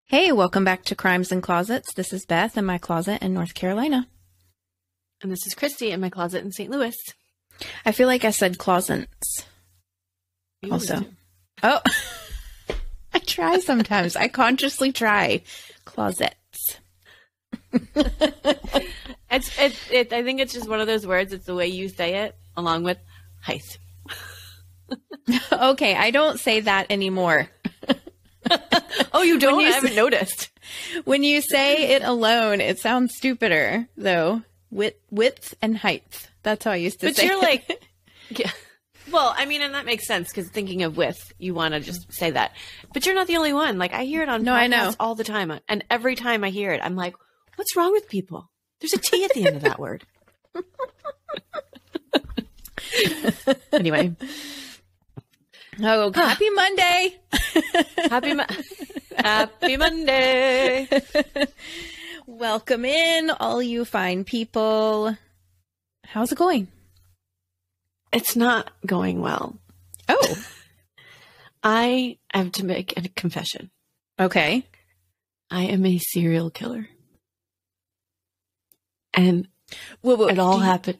Hey, welcome back to Crimes and Closets. This is Beth in my closet in North Carolina. And this is Christy in my closet in St. Louis. I feel like I said closets. Also. Oh, I try sometimes. I consciously try. Closets. I think it's just one of those words. It's the way you say it, along with height. Okay, I don't say that anymore. Oh, you don't? I haven't noticed. When you say it alone, it sounds stupider, though. Width and height. That's how I used to say it. But you're like, yeah. Well, I mean, and that makes sense because thinking of width, you want to just say that. But you're not the only one. Like, I hear it on podcasts all the time. And every time I hear it, I'm like, what's wrong with people? There's a T at the end of that word. Anyway. Oh, happy Monday. Happy Monday. Welcome in, all you fine people. How's it going? It's not going well. Oh. I have to make a confession. Okay. I am a serial killer. And whoa, it all happened.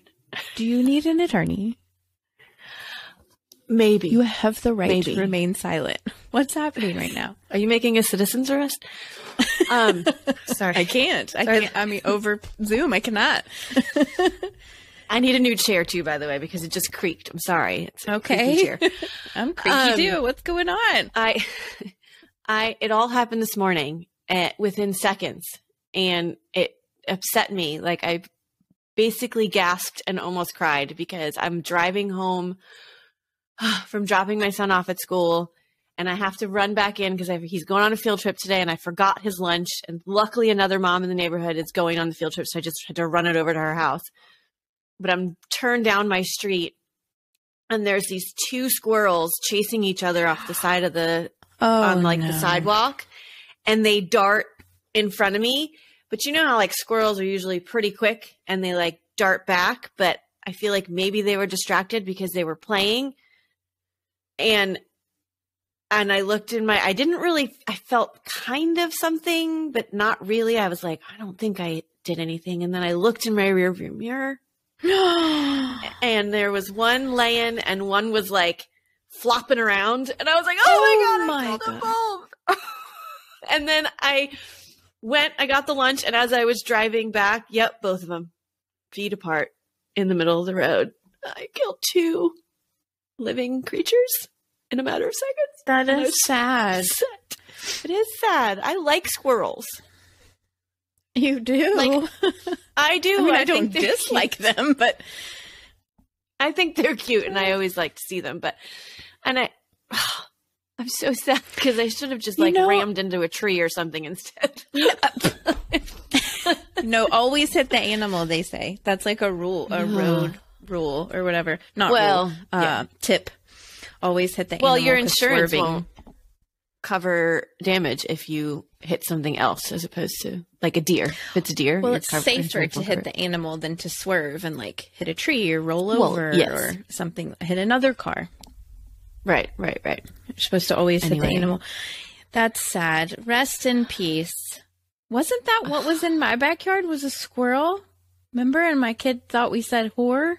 Do you need an attorney? Maybe. You have the right to remain silent. What's happening right now? Are you making a citizen's arrest? Sorry. I can't. I mean, over Zoom, I cannot. I need a new chair too, by the way, because it just creaked. I'm sorry. It's a creaky chair. I'm creaky too. What's going on? It all happened this morning within seconds, and it upset me. Like, I basically gasped and almost cried because I'm driving home from dropping my son off at school, and I have to run back in because he's going on a field trip today, and I forgot his lunch. And luckily, another mom in the neighborhood is going on the field trip, so I just had to run it over to her house. But I'm turned down my street, and there's these two squirrels chasing each other off the side of the the sidewalk, and they dart in front of me. But you know how like squirrels are usually pretty quick, and they like dart back. But I feel like maybe they were distracted because they were playing. And I looked I felt kind of something, but not really. I was like, I don't think I did anything. And then I looked in my rearview mirror and there was one laying and one was like flopping around. And I was like, oh my God, I killed them both. And then I got the lunch. And as I was driving back, both of them feet apart in the middle of the road. I killed two living creatures in a matter of seconds. That is sad. It is sad. I like squirrels. You do? Like, I do. I mean, I don't dislike them, but I think they're cute, and I always like to see them. I'm so sad because I should have just rammed into a tree or something instead. No, always hit the animal, they say. That's like a rule, a road rule or whatever. Tip. Always hit the animal. Well, your insurance won't cover damage if you hit something else as opposed to like a deer. If it's a deer, well, it's safer to hit the animal than to swerve and like hit a tree or roll over or something, hit another car. Right. You're supposed to always hit the animal. That's sad. Rest in peace. Wasn't that what was in my backyard? Was a squirrel? Remember? And my kid thought we said whore.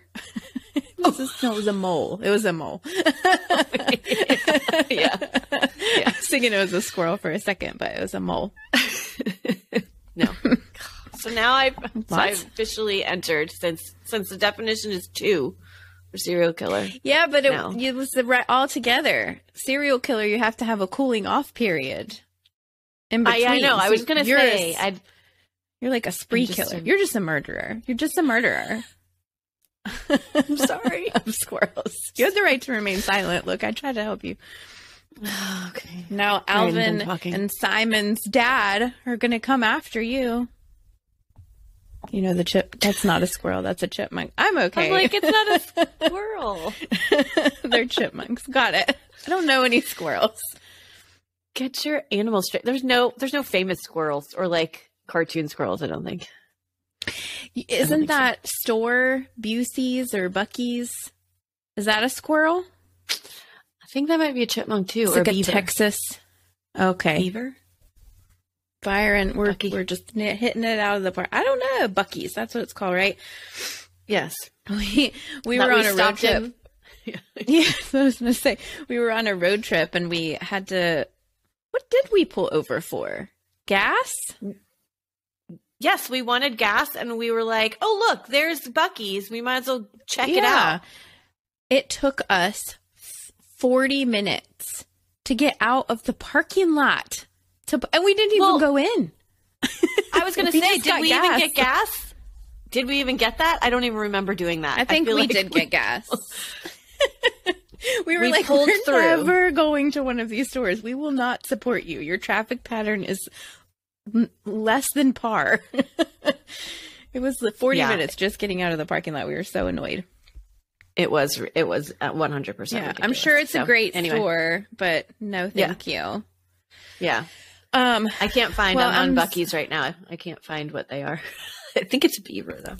No, it was a mole. It was a mole. Yeah. I was thinking it was a squirrel for a second, but it was a mole. No. So now I've officially entered since the definition is 2 for serial killer. Yeah, but it was altogether. Serial killer, you have to have a cooling off period in between. I know. I was going to say. You're like a spree killer. You're just a murderer. You're just a murderer. I'm sorry. Of squirrels. You have the right to remain silent. Look, I tried to help you. Okay. Now Alvin and Simon's dad are going to come after you. You know the chip. That's not a squirrel. That's a chipmunk. I'm okay. I'm like, it's not a squirrel. They're chipmunks. Got it. I don't know any squirrels. Get your animals straight. There's no famous squirrels or like cartoon squirrels, I don't think. Isn't that store Busey's or Bucky's? Is that a squirrel? I think that might be a chipmunk too, it's or like a beaver. Texas. Okay. Beaver? Fire and we're just hitting it out of the park. I don't know. Buc-ee's. That's what it's called, right? Yes. We were on a road trip. Yeah, I was going to say. We were on a road trip and we had to... What did we pull over for? Gas? Yes, we wanted gas and we were like, oh, look, there's Buc-ee's. We might as well check it out. It took us 40 minutes to get out of the parking lot. And we didn't even go in. I was going to say, did we even get gas? Did we even get that? I don't even remember doing that. I think we did get gas. We were like, we're never going to one of these stores. We will not support you. Your traffic pattern is less than par. It was 40 minutes just getting out of the parking lot. We were so annoyed. It was 100%. Yeah, ridiculous. I'm sure it's a great store, but no, thank you. Yeah. I can't find them on Buc-ee's right now. I can't find what they are. I think it's a beaver though.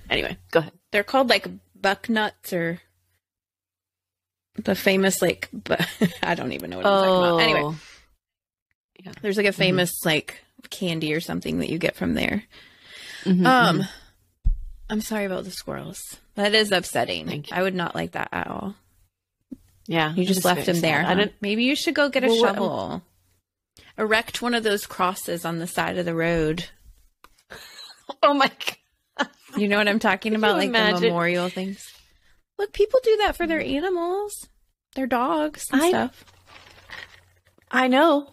Anyway, go ahead. They're called like buck nuts or the famous like, I don't even know what I'm talking about. Anyway, there's like a famous like candy or something that you get from there. I'm sorry about the squirrels. That is upsetting. I would not like that at all. Yeah, you just left them there. Huh? Maybe you should go get a shovel. Erect one of those crosses on the side of the road. Oh my God. You know what I'm talking about? Like the memorial things. Look, people do that for their animals, their dogs and stuff. I know.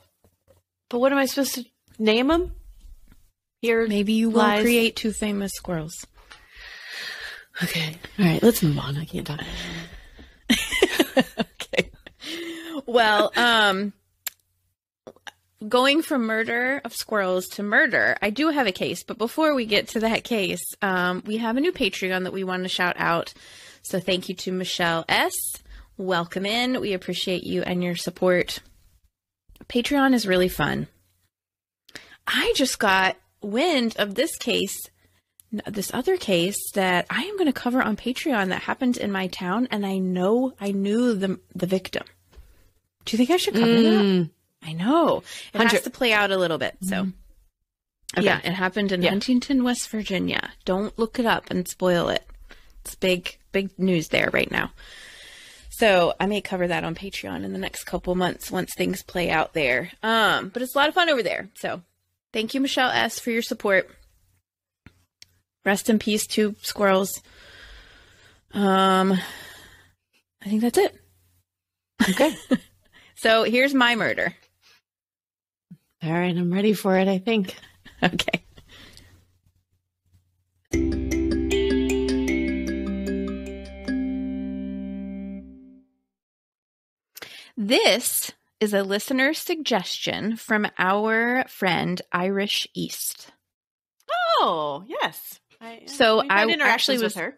But what am I supposed to name them? Here, maybe you will create 2 famous squirrels. Okay. All right. Let's move on. I can't talk about it. Okay. Well, going from murder of squirrels to murder, I do have a case. But before we get to that case, we have a new Patreon that we want to shout out. So thank you to Michelle S. Welcome in. We appreciate you and your support. Patreon is really fun. I just got wind of this other case that I am going to cover on Patreon that happened in my town, and I knew the victim. Do you think I should cover that? I know. It has to play out a little bit. So, yeah, it happened in Huntington, West Virginia. Don't look it up and spoil it. It's big news there right now. So I may cover that on Patreon in the next couple months once things play out there. But it's a lot of fun over there. So thank you, Michelle S., for your support. Rest in peace to squirrels. I think that's it. Okay. So here's my murder. All right, I'm ready for it, I think. Okay. This is a listener suggestion from our friend Irish East. Oh, yes. I actually was her.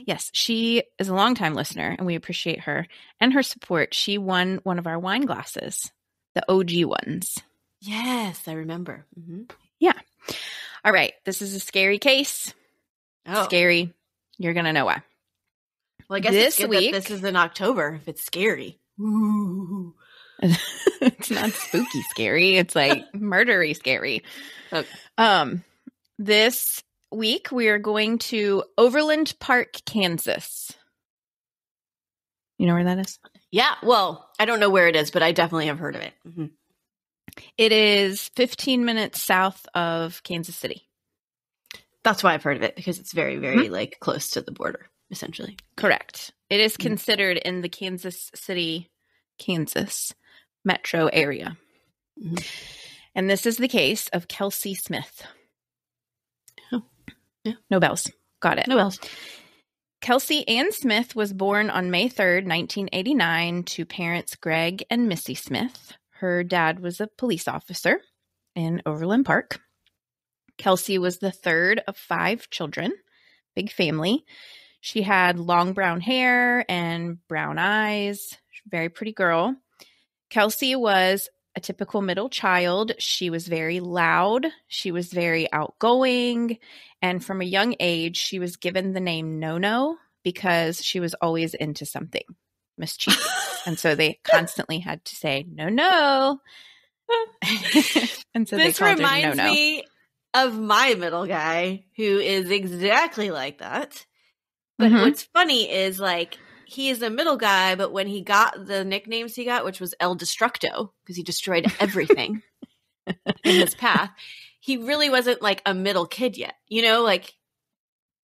Yes, she is a longtime listener, and we appreciate her and her support. She won one of our wine glasses, the OG ones. Yes, I remember. Yeah. All right. This is a scary case. Oh. Scary. You're going to know why. Well, I guess this week, this is in October if it's scary. Ooh. It's not spooky scary. It's like murdery scary. Okay. This week we are going to Overland Park, Kansas. You know where that is? Yeah. Well, I don't know where it is, but I definitely have heard of it. It is 15 minutes south of Kansas City. That's why I've heard of it, because it's very, very like close to the border, essentially. Correct. It is considered in the Kansas City, Kansas metro area. And this is the case of Kelsey Smith. Oh, yeah. No bells. Got it. No bells. Kelsey Ann Smith was born on May 3rd, 1989 to parents Greg and Missy Smith. Her dad was a police officer in Overland Park. Kelsey was the third of 5 children. Big family. She had long brown hair and brown eyes. Very pretty girl. Kelsey was a typical middle child. She was very loud. She was very outgoing. And from a young age, she was given the name No-No because she was always into something mischievous. And so they constantly had to say, no. And so this reminds me of my middle guy, who is exactly like that. But what's funny is, like, he is a middle guy, but when he got the nicknames he got, which was El Destructo, because he destroyed everything in his path, he really wasn't like a middle kid yet. You know, like,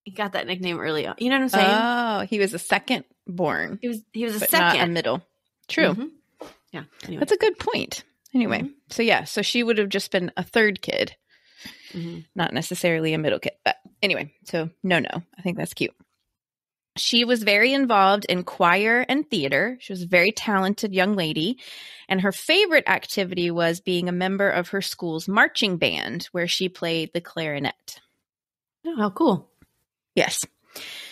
he got that nickname early on. You know what I'm saying? Oh, he was a second born. He was a but second. Not a middle. True. Yeah. Anyway. That's a good point. Anyway, so she would have just been a third kid, not necessarily a middle kid. But anyway, so no. I think that's cute. She was very involved in choir and theater. She was a very talented young lady. And her favorite activity was being a member of her school's marching band, where she played the clarinet. Oh, how cool. Yes.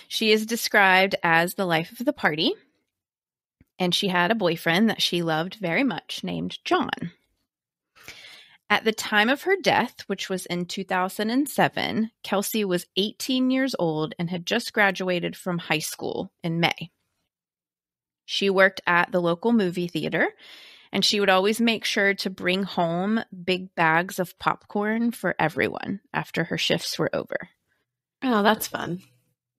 She is described as the life of the party. And she had a boyfriend that she loved very much named John. At the time of her death, which was in 2007, Kelsey was 18 years old and had just graduated from high school in May. She worked at the local movie theater, and she would always make sure to bring home big bags of popcorn for everyone after her shifts were over. Oh, that's fun.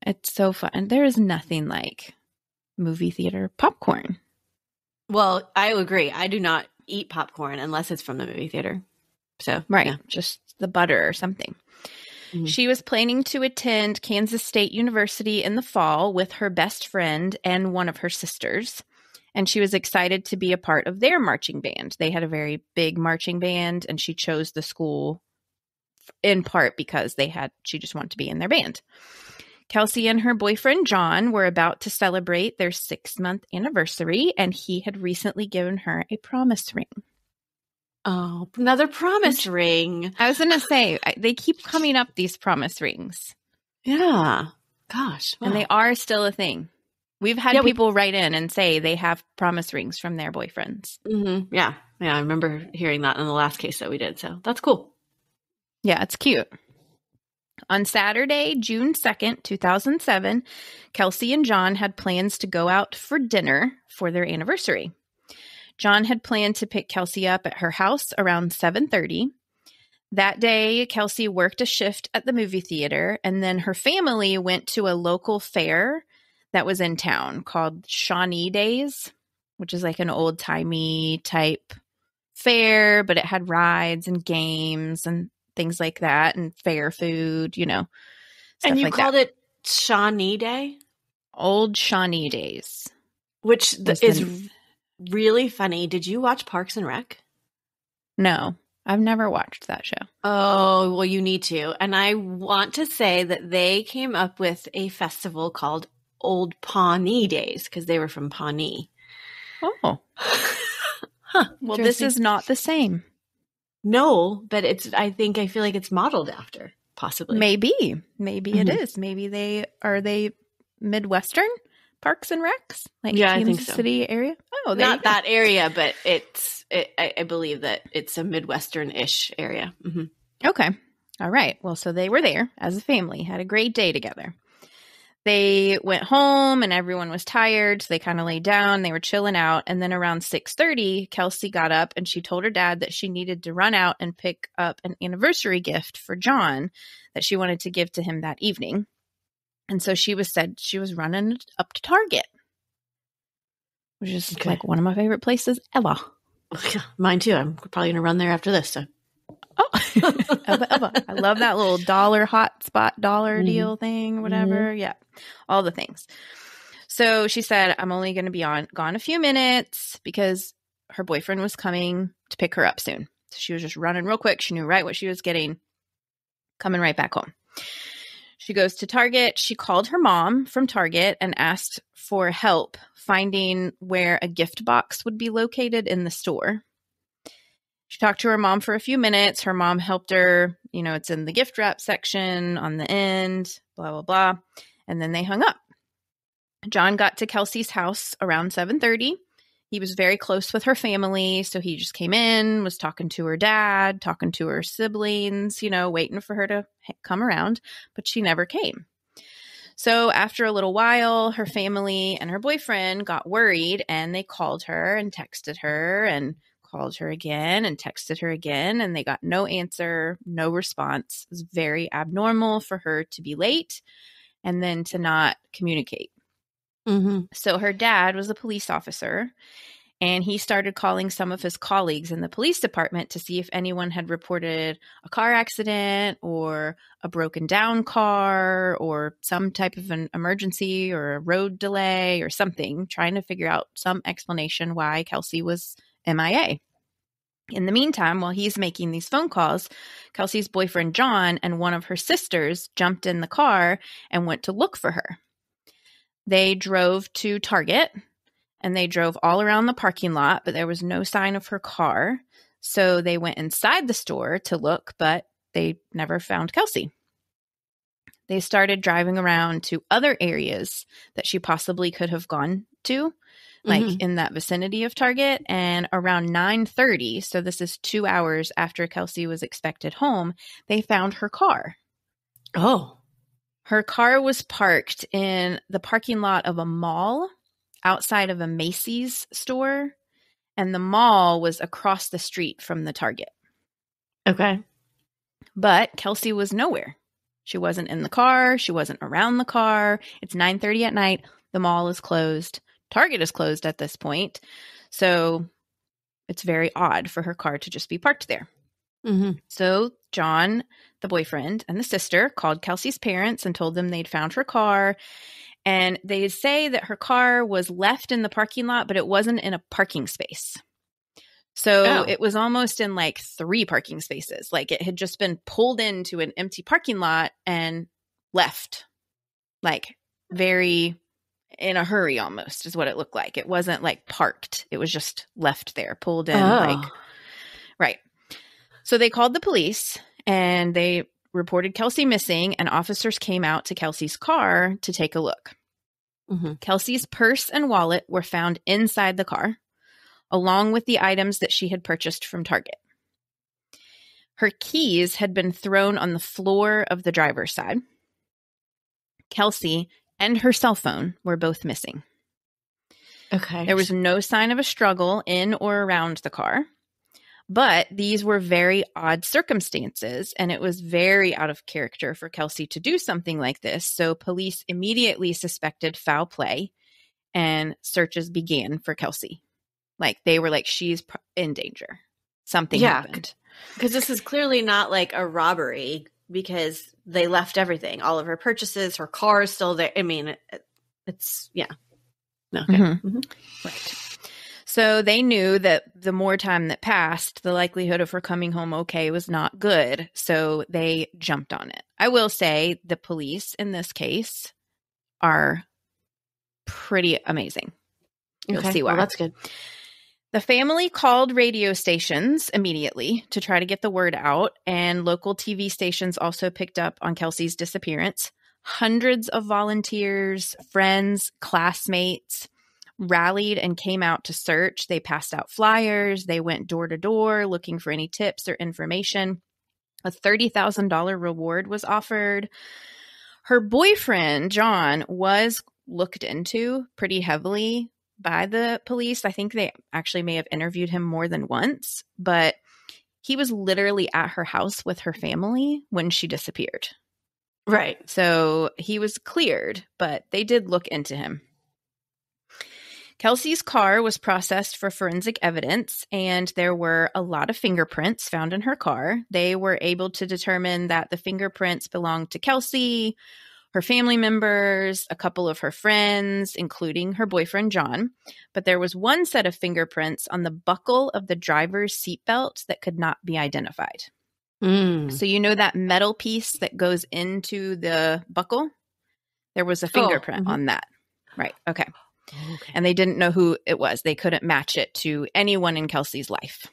It's so fun. There is nothing like movie theater popcorn. Well, I agree. I do not eat popcorn unless it's from the movie theater. So, right. Just the butter or something. She was planning to attend Kansas State University in the fall with her best friend and one of her sisters. And she was excited to be a part of their marching band. They had a very big marching band, and she chose the school in part because she just wanted to be in their band. Kelsey and her boyfriend, John, were about to celebrate their 6-month anniversary, and he had recently given her a promise ring. Oh, another promise ring. I was going to say, they keep coming up, these promise rings. Yeah. Gosh. Wow. And they are still a thing. We've had people write in and say they have promise rings from their boyfriends. Yeah. I remember hearing that in the last case that we did. So that's cool. Yeah, it's cute. On Saturday, June 2nd, 2007, Kelsey and John had plans to go out for dinner for their anniversary. John had planned to pick Kelsey up at her house around 7:30. That day, Kelsey worked a shift at the movie theater, and then her family went to a local fair that was in town called Shawnee Days, which is like an old-timey type fair, but it had rides and games and things like that, and fair food, stuff and you like called that. It Shawnee Day? Old Shawnee Days. Which is really funny. Did you watch Parks and Rec? No, I've never watched that show. Oh, well, you need to. And I want to say that they came up with a festival called Old Pawnee Days because they were from Pawnee. Oh. Well, this is not the same. No, but I feel like it's modeled after, possibly. Maybe it is. Maybe they Midwestern Parks and Recs? Like Kansas I think so. City area? Oh, not that area, but I believe that it's a Midwestern-ish area. Okay. All right. Well, so they were there as a family, had a great day together. They went home and everyone was tired. So they kind of laid down. They were chilling out. And then around 6:30, Kelsey got up and she told her dad that she needed to run out and pick up an anniversary gift for John that she wanted to give to him that evening. And so she was running up to Target, which is like one of my favorite places ever. Mine too. I'm probably going to run there after this. So. Oh, I love that little hotspot deal thing, whatever. Yeah, all the things. So she said, I'm only going to be gone a few minutes because her boyfriend was coming to pick her up soon. So she was just running real quick. She knew right what she was getting, coming right back home. She goes to Target. She called her mom from Target and asked for help finding where a gift box would be located in the store. She talked to her mom for a few minutes. Her mom helped her. It's in the gift wrap section on the end, blah, blah, blah. And then they hung up. John got to Kelsey's house around 7:30. He was very close with her family. So he just came in, was talking to her dad, talking to her siblings, waiting for her to come around. But she never came. So after a little while, her family and her boyfriend got worried and they called her and texted her and called her again and texted her again, and they got no answer, no response. It was very abnormal for her to be late and then to not communicate. Mm-hmm. So her dad was a police officer, and he started calling some of his colleagues in the police department to see if anyone had reported a car accident or a broken down car or some type of an emergency or a road delay or something, trying to figure out some explanation why Kelsey was MIA. In the meantime, while he's making these phone calls, Kelsey's boyfriend, John, and one of her sisters jumped in the car and went to look for her. They drove to Target, and they drove all around the parking lot, but there was no sign of her car. So they went inside the store to look, but they never found Kelsey. They started driving around to other areas that she possibly could have gone to, like in that vicinity of Target. And around 9:30, so this is 2 hours after Kelsey was expected home, they found her car. Oh. Her car was parked in the parking lot of a mall outside of a Macy's store, and the mall was across the street from the Target. Okay. But Kelsey was nowhere. She wasn't in the car. She wasn't around the car. It's 9:30 at night. The mall is closed. Target is closed at this point. So it's very odd for her car to just be parked there. Mm-hmm. So John, the boyfriend, and the sister called Kelsey's parents and told them they'd found her car. And they say that her car was left in the parking lot, but it wasn't in a parking space. So it was almost in like 3 parking spaces. Like it had just been pulled into an empty parking lot and left. Like very in a hurry almost is what it looked like. It wasn't like parked. It was just left there, pulled in. Like, right. So they called the police and they reported Kelsey missing, and officers came out to Kelsey's car to take a look. Mm-hmm. Kelsey's purse and wallet were found inside the car, along with the items that she had purchased from Target. Her keys had been thrown on the floor of the driver's side. Kelsey and her cell phone were both missing. Okay. There was no sign of a struggle in or around the car. But these were very odd circumstances, and it was very out of character for Kelsey to do something like this. So police immediately suspected foul play, and searches began for Kelsey. Like, they were like, she's in danger. Something happened. Because this is clearly not like a robbery, because they left everything. All of her purchases, her car is still there. I mean, it's, yeah. Okay. Mm-hmm. Mm-hmm. Right. So they knew that the more time that passed, the likelihood of her coming home okay was not good. So they jumped on it. I will say the police in this case are pretty amazing. You'll see why. Well, that's good. The family called radio stations immediately to try to get the word out, and local TV stations also picked up on Kelsey's disappearance. Hundreds of volunteers, friends, classmates rallied and came out to search. They passed out flyers. They went door to door looking for any tips or information. A $30,000 reward was offered. Her boyfriend, John, was looked into pretty heavily by the police. I think they actually may have interviewed him more than once, but he was literally at her house with her family when she disappeared. Right. So he was cleared, but they did look into him. Kelsey's car was processed for forensic evidence, and there were a lot of fingerprints found in her car. They were able to determine that the fingerprints belonged to Kelsey, her family members, a couple of her friends, including her boyfriend, John. But there was one set of fingerprints on the buckle of the driver's seatbelt that could not be identified. So you know that metal piece that goes into the buckle? There was a fingerprint on that. Right. Okay. And they didn't know who it was. They couldn't match it to anyone in Kelsey's life.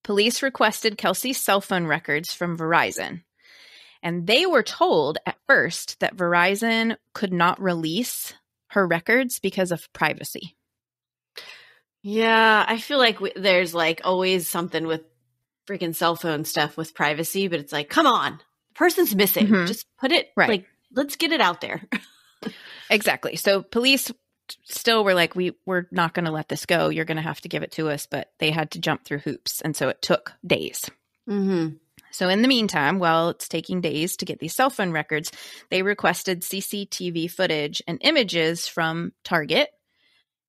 Police requested Kelsey's cell phone records from Verizon. And they were told at first that Verizon could not release her records because of privacy. Yeah, I feel like there's like always something with freaking cell phone stuff with privacy, but it's like, come on, the person's missing. Just put it, like, let's get it out there. Exactly. So police still were like, we're not going to let this go. You're going to have to give it to us. But they had to jump through hoops. And so it took days. Mm-hmm. So in the meantime, while it's taking days to get these cell phone records, they requested CCTV footage and images from Target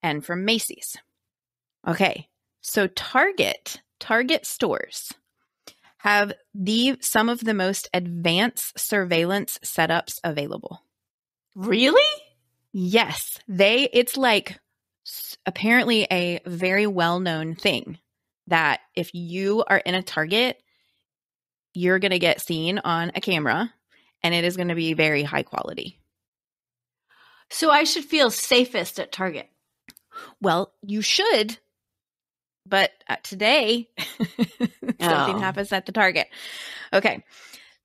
and from Macy's. Okay, so Target stores have some of the most advanced surveillance setups available. Really? Yes, it's like apparently a very well-known thing that if you are in a Target, you're going to get seen on a camera, and it is going to be very high quality. So I should feel safest at Target. Well, you should, but today something happens at the Target. Okay,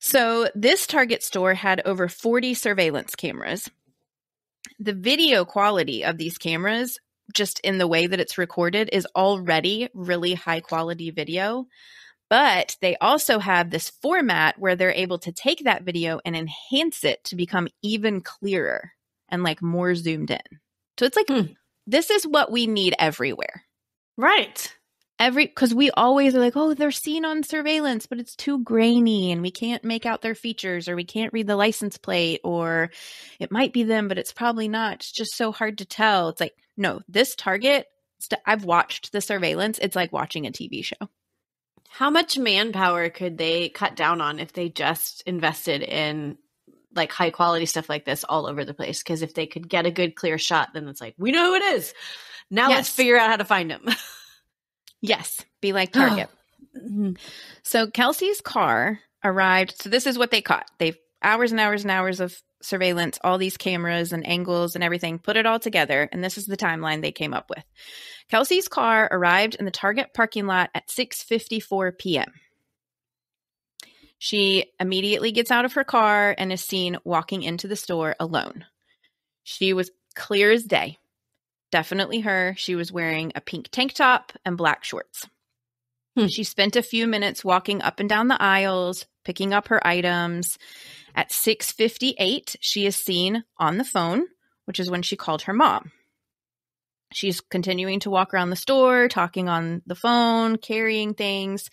so this Target store had over 40 surveillance cameras. The video quality of these cameras, just in the way that it's recorded, is already really high quality video. But they also have this format where they're able to take that video and enhance it to become even clearer and like more zoomed in. So it's like, this is what we need everywhere. Right. Because we always are like, oh, they're seen on surveillance, but it's too grainy and we can't make out their features, or we can't read the license plate, or it might be them, but it's probably not. It's just so hard to tell. It's like, no, this Target, I've watched the surveillance. It's like watching a TV show. How much manpower could they cut down on if they just invested in like high quality stuff like this all over the place? Because if they could get a good clear shot, then it's like, we know who it is. Now let's figure out how to find him. Yes. Be like Target. So Kelsey's car arrived. So this is what they caught. They've hours and hours and hours of surveillance, all these cameras and angles and everything, put it all together. And this is the timeline they came up with. Kelsey's car arrived in the Target parking lot at 6:54 p.m. She immediately gets out of her car and is seen walking into the store alone. She was clear as day. Definitely her. She was wearing a pink tank top and black shorts. She spent a few minutes walking up and down the aisles, picking up her items. At 6:58, she is seen on the phone, which is when she called her mom. She's continuing to walk around the store, talking on the phone, carrying things.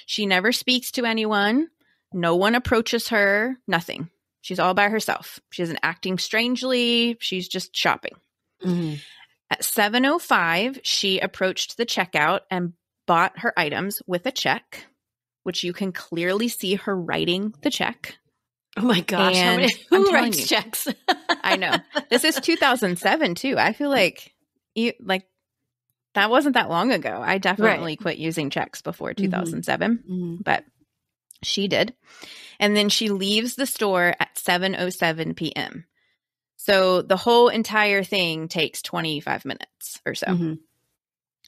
She never speaks to anyone. No one approaches her. Nothing. She's all by herself. She isn't acting strangely. She's just shopping. Mm-hmm. At 7:05, she approached the checkout and bought her items with a check, which you can clearly see her writing the check. Oh my gosh. Who writes checks? I know. This is 2007 too. I feel like that wasn't that long ago. I definitely quit using checks before 2007, but she did. And then she leaves the store at 7:07 p.m. So the whole entire thing takes 25 minutes or so. Mm-hmm.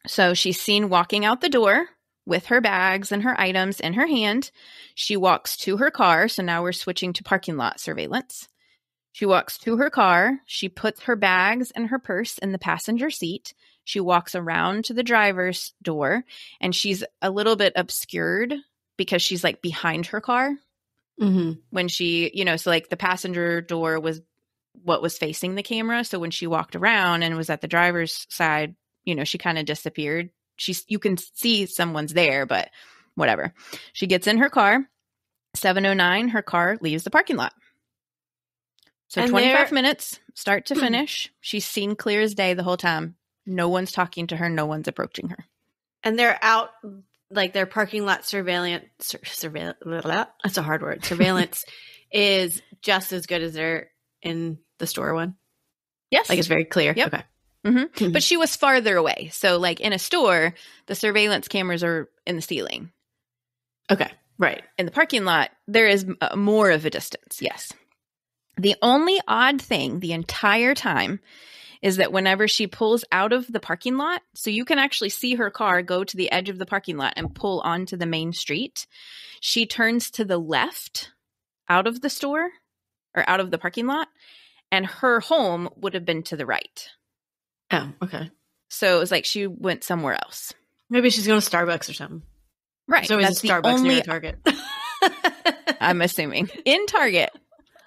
So she's seen walking out the door with her bags and her items in her hand. She walks to her car. So now we're switching to parking lot surveillance. She walks to her car. She puts her bags and her purse in the passenger seat. She walks around to the driver's door, and she's a little bit obscured because she's like behind her car. Mm-hmm. When she, so like the passenger door was what was facing the camera. So when she walked around and was at the driver's side, she kind of disappeared. You can see someone's there, but whatever. She gets in her car. 7:09, her car leaves the parking lot. So 25 minutes, start to finish. She's seen clear as day the whole time. No one's talking to her. No one's approaching her. And they're out, like their parking lot surveillance, that's a hard word. Surveillance is just as good as their in the store one. Yes. Like it's very clear. Yep. Okay. Mm-hmm. But she was farther away. So like in a store, the surveillance cameras are in the ceiling. Okay. Right. In the parking lot, there is more of a distance. Yes. The only odd thing the entire time is that whenever she pulls out of the parking lot, so you can actually see her car go to the edge of the parking lot and pull onto the main street, she turns to the left out of the store or out of the parking lot, and her home would have been to the right. Oh, okay. So it was like she went somewhere else. Maybe she's going to Starbucks or something. Right. There's always a Starbucks near Target. I'm assuming. In Target.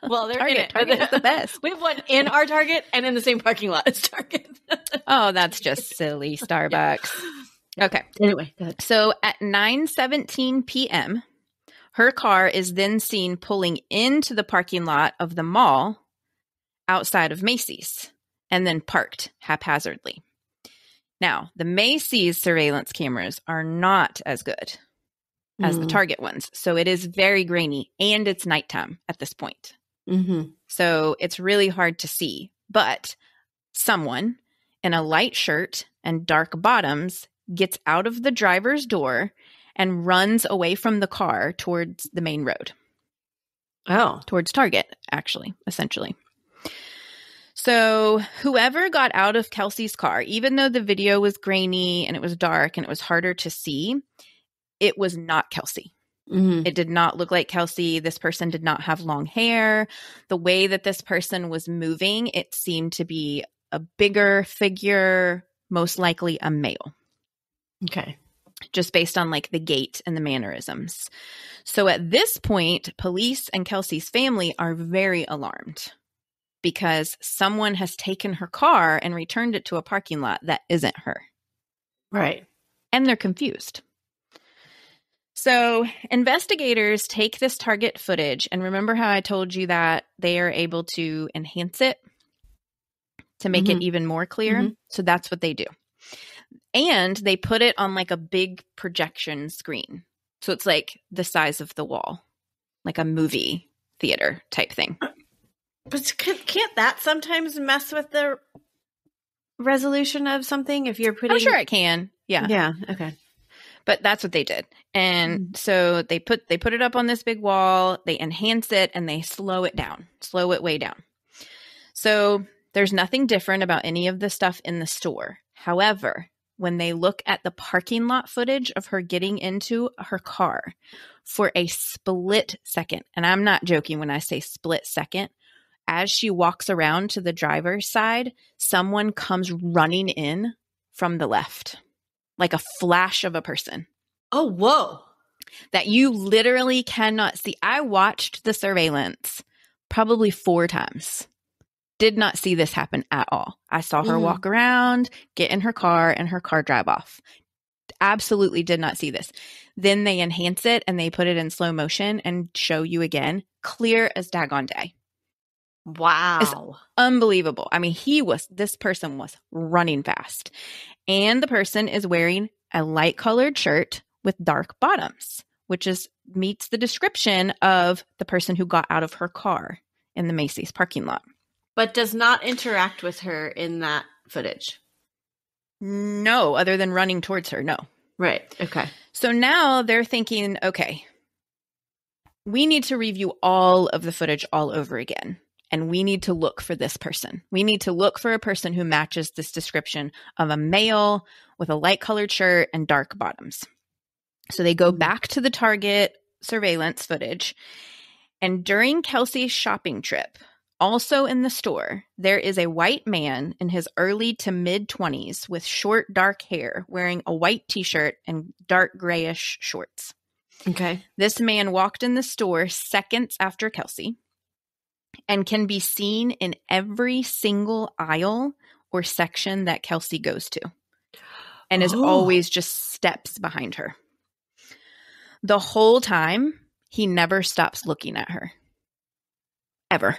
Well, they're in it. Target is the best. We have one in our Target and in the same parking lot as Target. Oh, that's just silly. Starbucks. Yeah. Okay. Anyway, go ahead. So at 9:17 p.m., her car is then seen pulling into the parking lot of the mall outside of Macy's and then parked haphazardly. Now, the Macy's surveillance cameras are not as good as the Target ones. So it is very grainy and it's nighttime at this point. Mm-hmm. So it's really hard to see. But someone in a light shirt and dark bottoms gets out of the driver's door and runs away from the car towards the main road. Oh. Towards Target, actually, essentially. So whoever got out of Kelsey's car, even though the video was grainy and it was dark and it was harder to see, it was not Kelsey. Mm-hmm. It did not look like Kelsey. This person did not have long hair. The way that this person was moving, it seemed to be a bigger figure, most likely a male. Okay. Just based on like the gait and the mannerisms. So at this point, police and Kelsey's family are very alarmed because someone has taken her car and returned it to a parking lot that isn't her. Right. And they're confused. So investigators take this Target footage, and remember how I told you that they are able to enhance it to make it even more clear? Mm-hmm. So that's what they do. And they put it on like a big projection screen. So it's like the size of the wall, like a movie theater type thing. But can't that sometimes mess with the resolution of something if you're putting... I'm sure it can. Yeah. Yeah. Okay. But that's what they did. And so they put it up on this big wall, they enhance it, and they slow it way down. So there's nothing different about any of the stuff in the store. However, when they look at the parking lot footage of her getting into her car for a split second, and I'm not joking when I say split second, as she walks around to the driver's side, someone comes running in from the left. Like a flash of a person. Oh, whoa. That you literally cannot see. I watched the surveillance probably 4 times. Did not see this happen at all. I saw her walk around, get in her car, and her car drive off. Absolutely did not see this. Then they enhance it and they put it in slow motion and show you again, clear as daggone day. Wow. It's unbelievable. I mean, this person was running fast. And the person is wearing a light colored shirt with dark bottoms, which meets the description of the person who got out of her car in the Macy's parking lot. But does not interact with her in that footage. No, other than running towards her. No. Right. Okay. So now they're thinking, okay, we need to review all of the footage all over again. And we need to look for this person. We need to look for a person who matches this description of a male with a light colored shirt and dark bottoms. So they go back to the Target surveillance footage. And during Kelsey's shopping trip, also in the store, there is a white man in his early to mid-20s with short dark hair wearing a white t-shirt and dark grayish shorts. Okay. This man walked in the store seconds after Kelsey and can be seen in every single aisle or section that Kelsey goes to, and is always just steps behind her. The whole time, he never stops looking at her. Ever.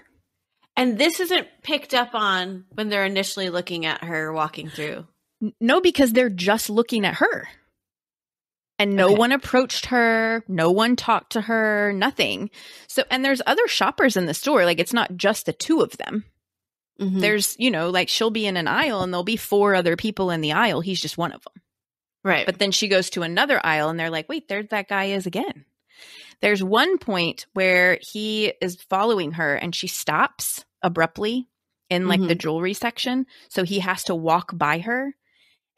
And this isn't picked up on when they're initially looking at her walking through? No, because they're just looking at her. And no one approached her. No one talked to her. Nothing. So, and there's other shoppers in the store. Like, it's not just the 2 of them. Mm-hmm. There's, like she'll be in an aisle and there'll be 4 other people in the aisle. He's just one of them. Right. But then she goes to another aisle and they're like, wait, there that guy is again. There's one point where he is following her and she stops abruptly in like the jewelry section. So he has to walk by her.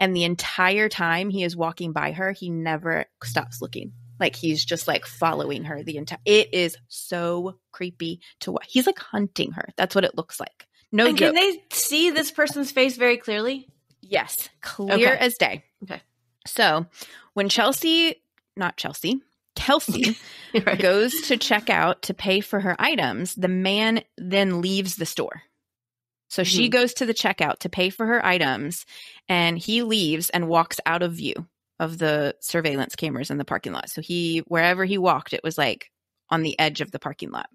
And the entire time he is walking by her, he never stops looking. Like he's just like following her the entire. It is so creepy to watch. He's like hunting her. That's what it looks like. No joke. Can they see this person's face very clearly? Yes, clear as day. Okay. So when Kelsey Right. goes to check out to pay for her items. The man then leaves the store. So she goes to the checkout to pay for her items, and he leaves and walks out of view of the surveillance cameras in the parking lot. So wherever he walked, it was like on the edge of the parking lot.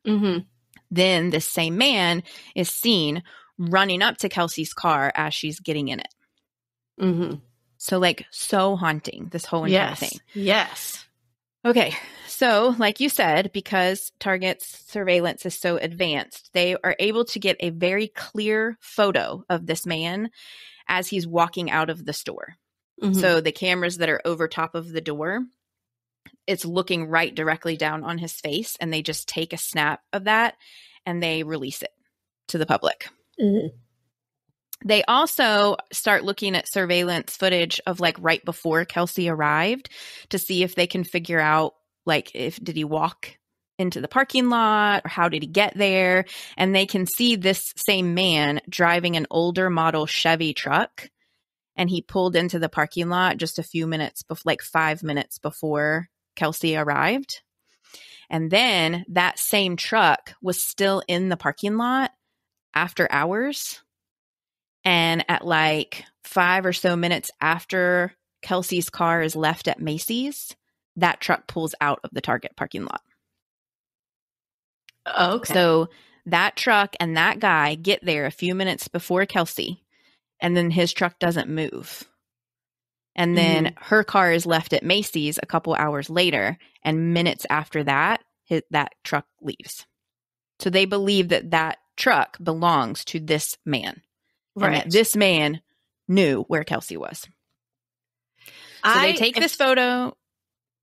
Then this same man is seen running up to Kelsey's car as she's getting in it. So like so haunting, this whole entire thing. Yes. Okay. So like you said, because Target's surveillance is so advanced, they are able to get a very clear photo of this man as he's walking out of the store. So the cameras that are over top of the door, it's looking right directly down on his face, and they just take a snap of that and they release it to the public. They also start looking at surveillance footage of like right before Kelsey arrived to see if they can figure out like did he walk into the parking lot or how did he get there? And they can see this same man driving an older model Chevy truck, and he pulled into the parking lot just a few minutes like 5 minutes before Kelsey arrived. And then that same truck was still in the parking lot after hours. And at like 5 or so minutes after Kelsey's car is left at Macy's, that truck pulls out of the Target parking lot. Okay. So that truck and that guy get there a few minutes before Kelsey, and then his truck doesn't move. And then her car is left at Macy's a couple hours later, and minutes after that, that truck leaves. So they believe that that truck belongs to this man. Right. And that this man knew where Kelsey was. So they take this photo.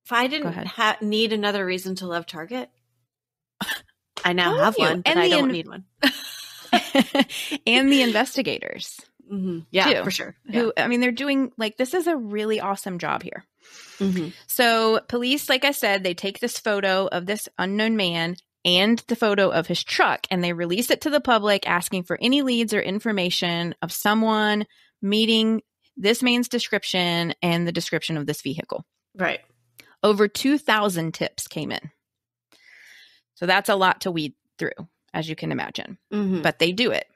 If I didn't need another reason to love Target, I now have one, but I don't need one. And the investigators. Yeah, too, for sure. Who, I mean, they're doing like, this is a really awesome job here. So police, like I said, they take this photo of this unknown man and the photo of his truck, and they release it to the public asking for any leads or information of someone meeting this man's description and the description of this vehicle. Right. Over 2,000 tips came in. So that's a lot to weed through, as you can imagine. But they do it.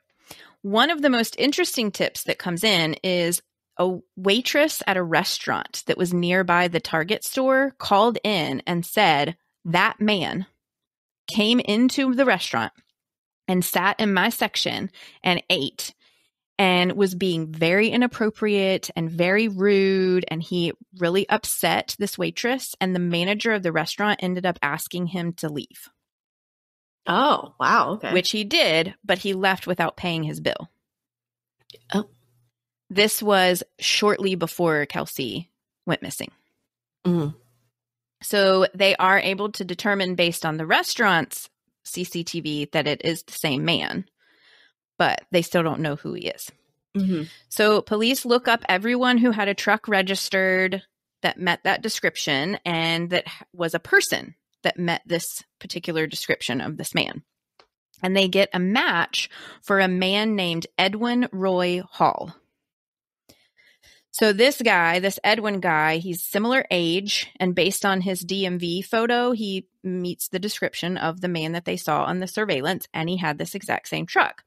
One of the most interesting tips that comes in is a waitress at a restaurant that was nearby the Target store called in and said that man came into the restaurant and sat in my section and ate and was being very inappropriate and very rude, and he really upset this waitress, and the manager of the restaurant ended up asking him to leave. Oh, wow. Okay. Which he did, but he left without paying his bill. Oh. This was shortly before Kelsey went missing. So they are able to determine based on the restaurant's CCTV that it is the same man, but they still don't know who he is. So police look up everyone who had a truck registered that met that description and that was a person that met this particular description of this man. And they get a match for a man named Edwin Roy Hall. So this guy, this Edwin guy, he's similar age, and based on his DMV photo, he meets the description of the man that they saw on the surveillance, and he had this exact same truck.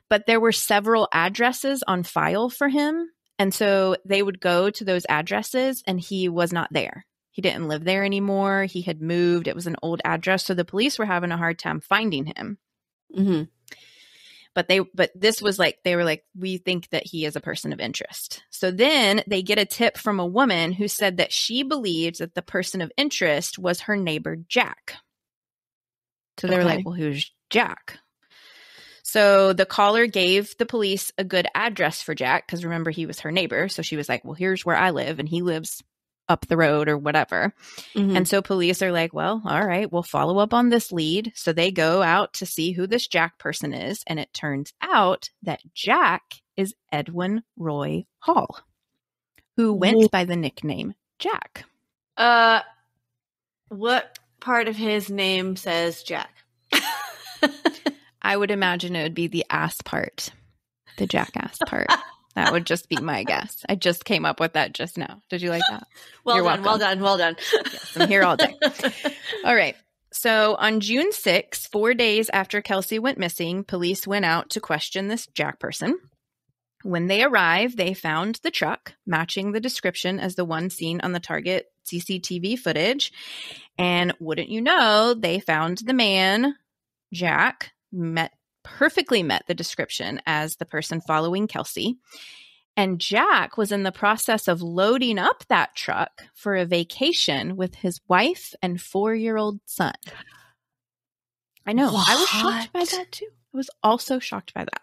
But there were several addresses on file for him, and so they would go to those addresses, and he was not there. He didn't live there anymore. He had moved. It was an old address, so the police were having a hard time finding him. But this was like, they were like, we think that he is a person of interest. So then they get a tip from a woman who said that she believes that the person of interest was her neighbor, Jack. So they were like, well, who's Jack? So the caller gave the police a good address for Jack, because remember, he was her neighbor. So she was like, well, here's where I live, and he lives up the road or whatever. And so police are like, well, all right, we'll follow up on this lead. So they go out to see who this Jack person is. And it turns out that Jack is Edwin Roy Hall, who went by the nickname Jack. What part of his name says Jack? I would imagine it would be the ass part, the jackass part. That would just be my guess. I just came up with that just now. Did you like that? Well done. Yes, I'm here all day. All right. So on June 6th, 4 days after Kelsey went missing, police went out to question this Jack person. When they arrived, they found the truck matching the description as the one seen on the Target CCTV footage. And wouldn't you know, they found the man, Jack, perfectly met the description as the person following Kelsey. And Jack was in the process of loading up that truck for a vacation with his wife and 4-year-old son. I know. What? I was shocked by that too. I was also shocked by that.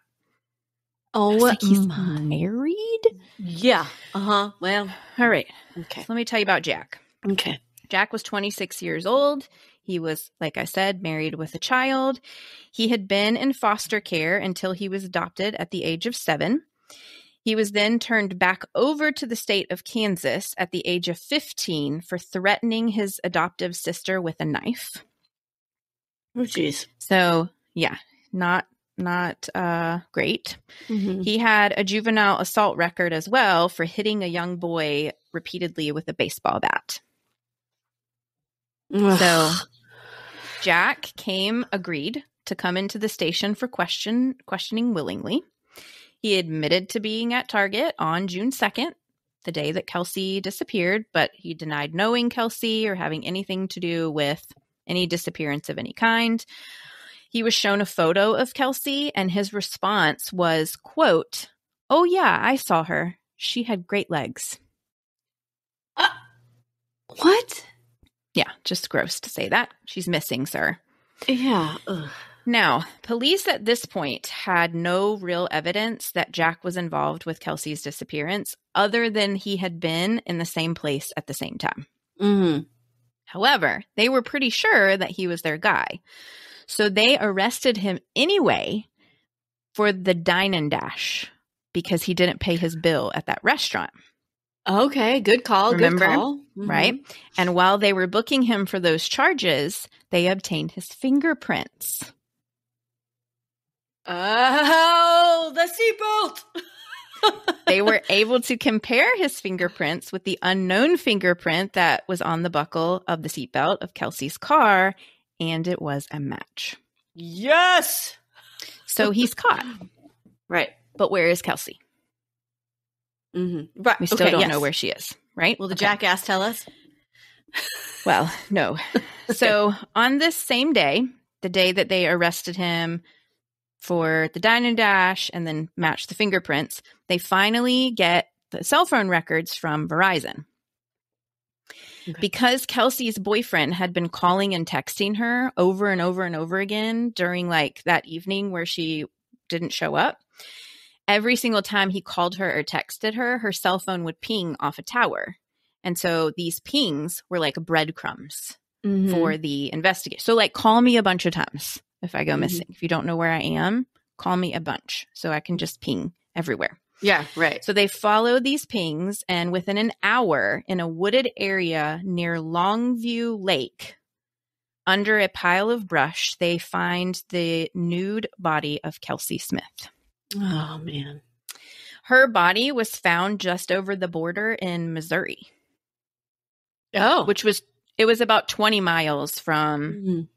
Oh, like, he's married? Yeah. Uh-huh. Well. All right. Okay. So let me tell you about Jack. Okay. Jack was 26 years old. He was, like I said, married with a child. He had been in foster care until he was adopted at the age of 7. He was then turned back over to the state of Kansas at the age of 15 for threatening his adoptive sister with a knife. Oh, geez. So, yeah, not great. Mm-hmm. He had a juvenile assault record as well for hitting a young boy repeatedly with a baseball bat. So Jack agreed to come into the station for questioning willingly. He admitted to being at Target on June 2nd, the day that Kelsey disappeared, but he denied knowing Kelsey or having anything to do with any disappearance of any kind. He was shown a photo of Kelsey, and his response was, quote, "Oh, yeah, I saw her. She had great legs." What? Yeah, just gross to say that. She's missing, sir. Yeah. Ugh. Now, police at this point had no real evidence that Jack was involved with Kelsey's disappearance, other than he had been in the same place at the same time. Mm-hmm. However, they were pretty sure that he was their guy. So they arrested him anyway for the dine and dash because he didn't pay his bill at that restaurant. Okay, good call. Remember? Good call. Mm-hmm. Right? And while they were booking him for those charges, they obtained his fingerprints. Oh, the seatbelt! They were able to compare his fingerprints with the unknown fingerprint that was on the buckle of the seatbelt of Kelsey's car, and it was a match. Yes! So he's caught. Right. But where is Kelsey? Mm-hmm. Right. We still don't know where she is, right? Will the jackass tell us? Well, no. So on this same day, the day that they arrested him for the dine and dash and then matched the fingerprints, they finally get the cell phone records from Verizon. Okay. Because Kelsey's boyfriend had been calling and texting her over and over and over again during like that evening where she didn't show up, every single time he called her or texted her, her cell phone would ping off a tower. And so these pings were like breadcrumbs for the investigation. So like call me a bunch of times if I go missing. If you don't know where I am, call me a bunch so I can just ping everywhere. Yeah, right. So they follow these pings, and within an hour in a wooded area near Longview Lake, under a pile of brush, they find the nude body of Kelsey Smith. Oh, man. Her body was found just over the border in Missouri. Oh. It was about 20 miles from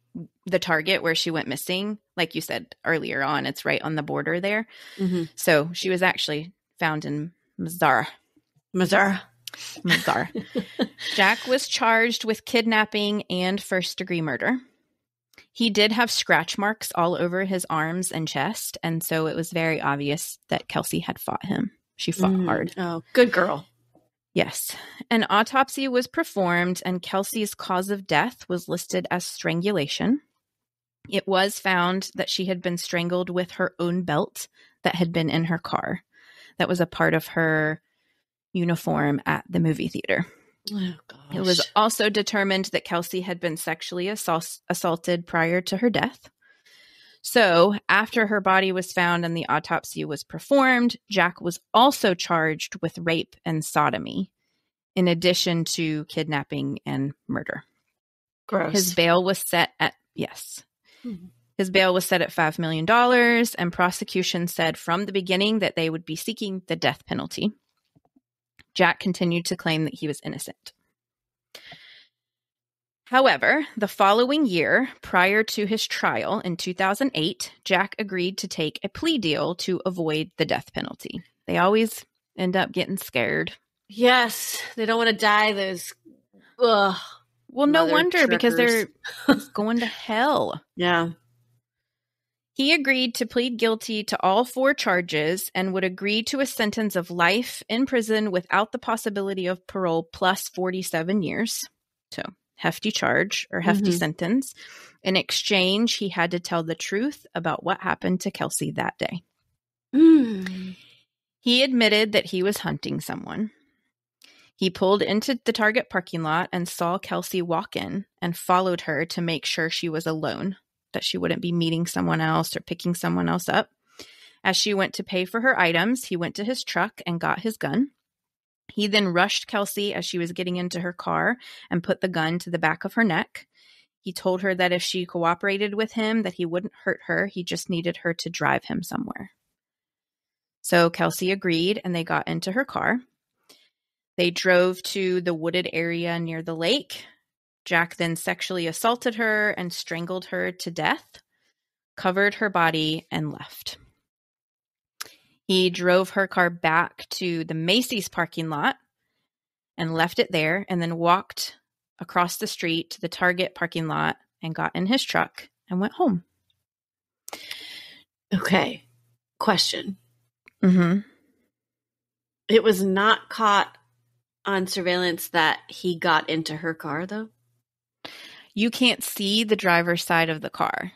the Target where she went missing. Like you said earlier on, it's right on the border there. Mm-hmm. So she was actually found in Missouri. Jack was charged with kidnapping and first-degree murder. He did have scratch marks all over his arms and chest, and so it was very obvious that Kelsey had fought him. She fought hard. Oh, good girl. Yes. An autopsy was performed, and Kelsey's cause of death was listed as strangulation. It was found that she had been strangled with her own belt that had been in her car. That was a part of her uniform at the movie theater. Oh, gosh. It was also determined that Kelsey had been sexually assaulted prior to her death. So after her body was found and the autopsy was performed, Jack was also charged with rape and sodomy, in addition to kidnapping and murder. Gross. His bail was set at, yes. His His bail was set at $5 million, and prosecution said from the beginning that they would be seeking the death penalty. Jack continued to claim that he was innocent. However, the following year, prior to his trial in 2008, Jack agreed to take a plea deal to avoid the death penalty. They always end up getting scared. Yes, they don't want to die. Those, well, no wonder, because they're going to hell. Yeah. He agreed to plead guilty to all 4 charges and would agree to a sentence of life in prison without the possibility of parole plus 47 years. So, hefty charge or hefty sentence. In exchange, he had to tell the truth about what happened to Kelsey that day. He admitted that he was hunting someone. He pulled into the Target parking lot and saw Kelsey walk in and followed her to make sure she was alone, that she wouldn't be meeting someone else or picking someone else up. As she went to pay for her items, he went to his truck and got his gun. He then rushed Kelsey as she was getting into her car and put the gun to the back of her neck. He told her that if she cooperated with him, that he wouldn't hurt her. He just needed her to drive him somewhere. So Kelsey agreed, and they got into her car. They drove to the wooded area near the lake. Jack then sexually assaulted her and strangled her to death, covered her body, and left. He drove her car back to the Macy's parking lot and left it there, and then walked across the street to the Target parking lot and got in his truck and went home. Okay. Question. It was not caught on surveillance that he got into her car, though? You can't see the driver's side of the car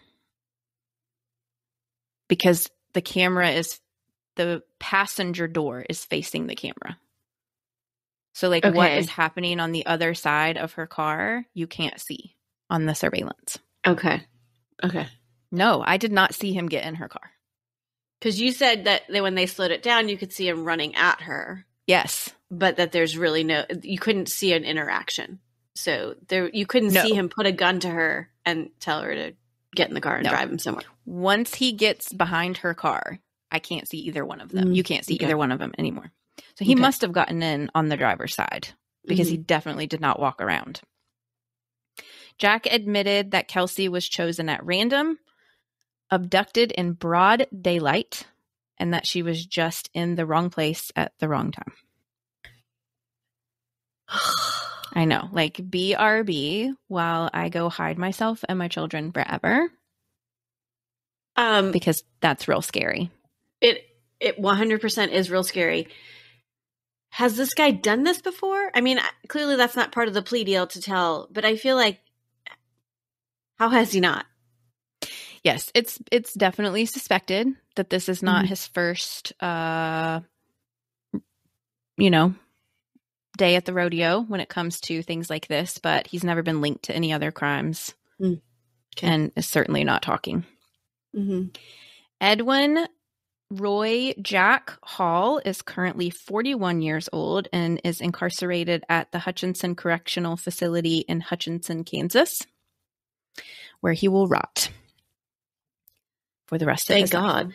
because the passenger door is facing the camera. So what is happening on the other side of her car, you can't see on the surveillance. Okay. No, I did not see him get in her car. Because you said that when they slowed it down, you could see him running at her. Yes. But that there's really you couldn't see an interaction. So you couldn't see him put a gun to her and tell her to get in the car and drive him somewhere. Once he gets behind her car, I can't see either one of them. You can't see either one of them anymore. So he must have gotten in on the driver's side because he definitely did not walk around. Jack admitted that Kelsey was chosen at random, abducted in broad daylight, and that she was just in the wrong place at the wrong time. I know, BRB while I go hide myself and my children forever. Because that's real scary. It 100% is real scary. Has this guy done this before? I mean, clearly that's not part of the plea deal to tell, but I feel like, how has he not? Yes, it's definitely suspected that this is not his first, day at the rodeo when it comes to things like this, but he's never been linked to any other crimes and is certainly not talking. Edwin Roy Jack Hall is currently 41 years old and is incarcerated at the Hutchinson Correctional Facility in Hutchinson, Kansas, where he will rot for the rest of his life. Thank God.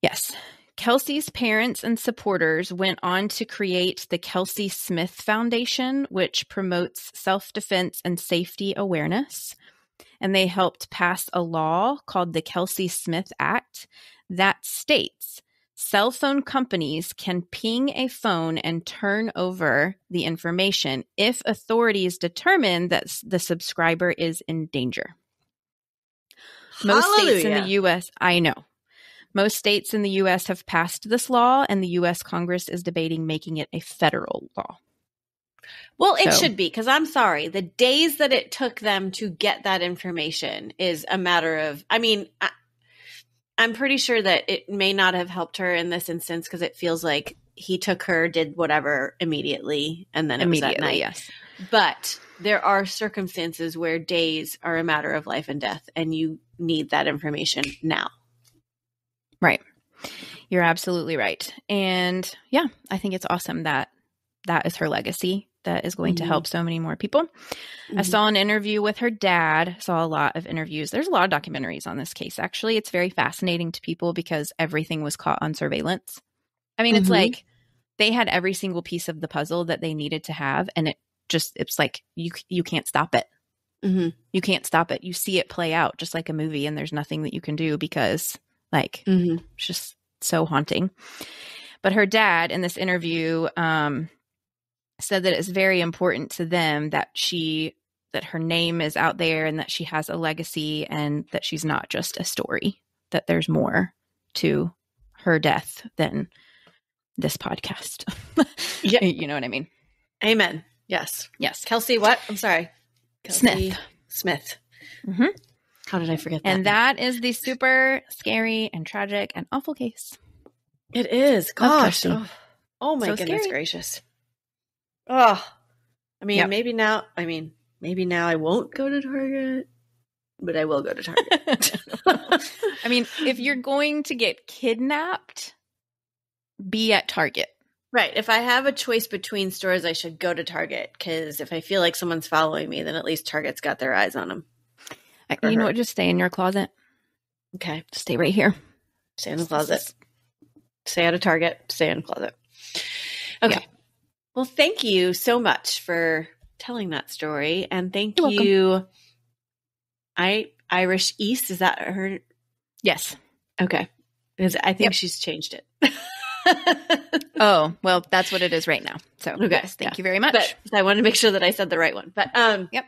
Yes. Kelsey's parents and supporters went on to create the Kelsey Smith Foundation, which promotes self-defense and safety awareness. And they helped pass a law called the Kelsey Smith Act that states cell phone companies can ping a phone and turn over the information if authorities determine that the subscriber is in danger. Most states in the U.S., I know. Most states in the U.S. have passed this law, and the U.S. Congress is debating making it a federal law. Well, it should be, because I'm sorry. The days that it took them to get that information is a matter of, I'm pretty sure that it may not have helped her in this instance because it feels like he took her, did whatever immediately, and then it was at night. Yes. But there are circumstances where days are a matter of life and death, and you need that information now. Right. You're absolutely right. And yeah, I think it's awesome that that is her legacy. that is going to help so many more people. I saw an interview with her dad, saw a lot of interviews. There's a lot of documentaries on this case, actually. It's very fascinating to people because everything was caught on surveillance. I mean, it's like they had every single piece of the puzzle that they needed to have, and it's like you can't stop it. You can't stop it. You see it play out just like a movie, and there's nothing that you can do because like it's just so haunting. But her dad in this interview said that it's very important to them that her name is out there and that she has a legacy and that she's not just a story, that there's more to her death than this podcast. Yeah. You know what I mean? Amen. Yes. Yes. Kelsey, what? I'm sorry. Kelsey Smith. How did I forget that? And that is the super scary and tragic and awful case. It is. Gosh. Oh my So goodness scary. gracious. Oh, I mean, maybe now I won't go to Target, but I will go to Target. I mean, if you're going to get kidnapped, be at Target. Right. If I have a choice between stores, I should go to Target because if I feel like someone's following me, then at least Target's got their eyes on them. You know what? Just stay in your closet. Okay. Stay right here. Stay in the closet. Stay out of Target. Stay in the closet. Okay. Yeah. Well, thank you so much for telling that story. And thank you. Irish East, is that her? Yes. Okay. Because I think she's changed it. Oh, well, that's what it is right now. So yes, thank you very much. But I want to make sure that I said the right one. But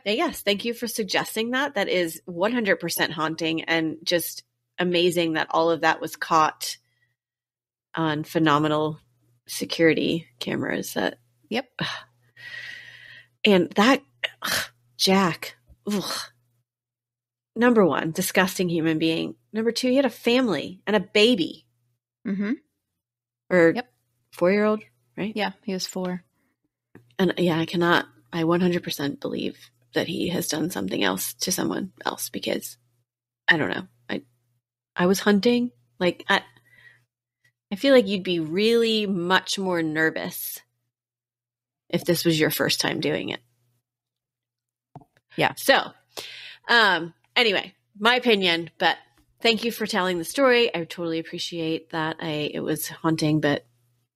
yes, thank you for suggesting that. That is 100% haunting and just amazing that all of that was caught on phenomenal security cameras. And that Jack, number one, disgusting human being. Number two, he had a family and a baby. Or 4-year-old, right? Yeah, he was 4. And I 100% believe that he has done something else to someone else because I don't know. I was hunting. Like, I feel like you'd be really much more nervous if this was your first time doing it. Yeah. So, anyway, my opinion, but thank you for telling the story. I totally appreciate that. It was haunting, but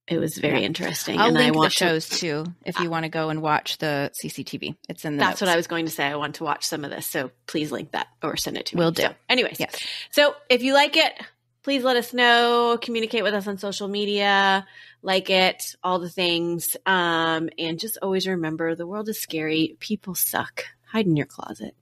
it was very interesting. I'll link the shows too if you want to go and watch the CCTV. It's in the That's notes. what I was going to say. I want to watch some of this, so please link that or send it to me. Will do. So, anyways, so if you like it, please let us know. Communicate with us on social media. Like it, all the things. And just always remember, the world is scary. People suck. Hide in your closet.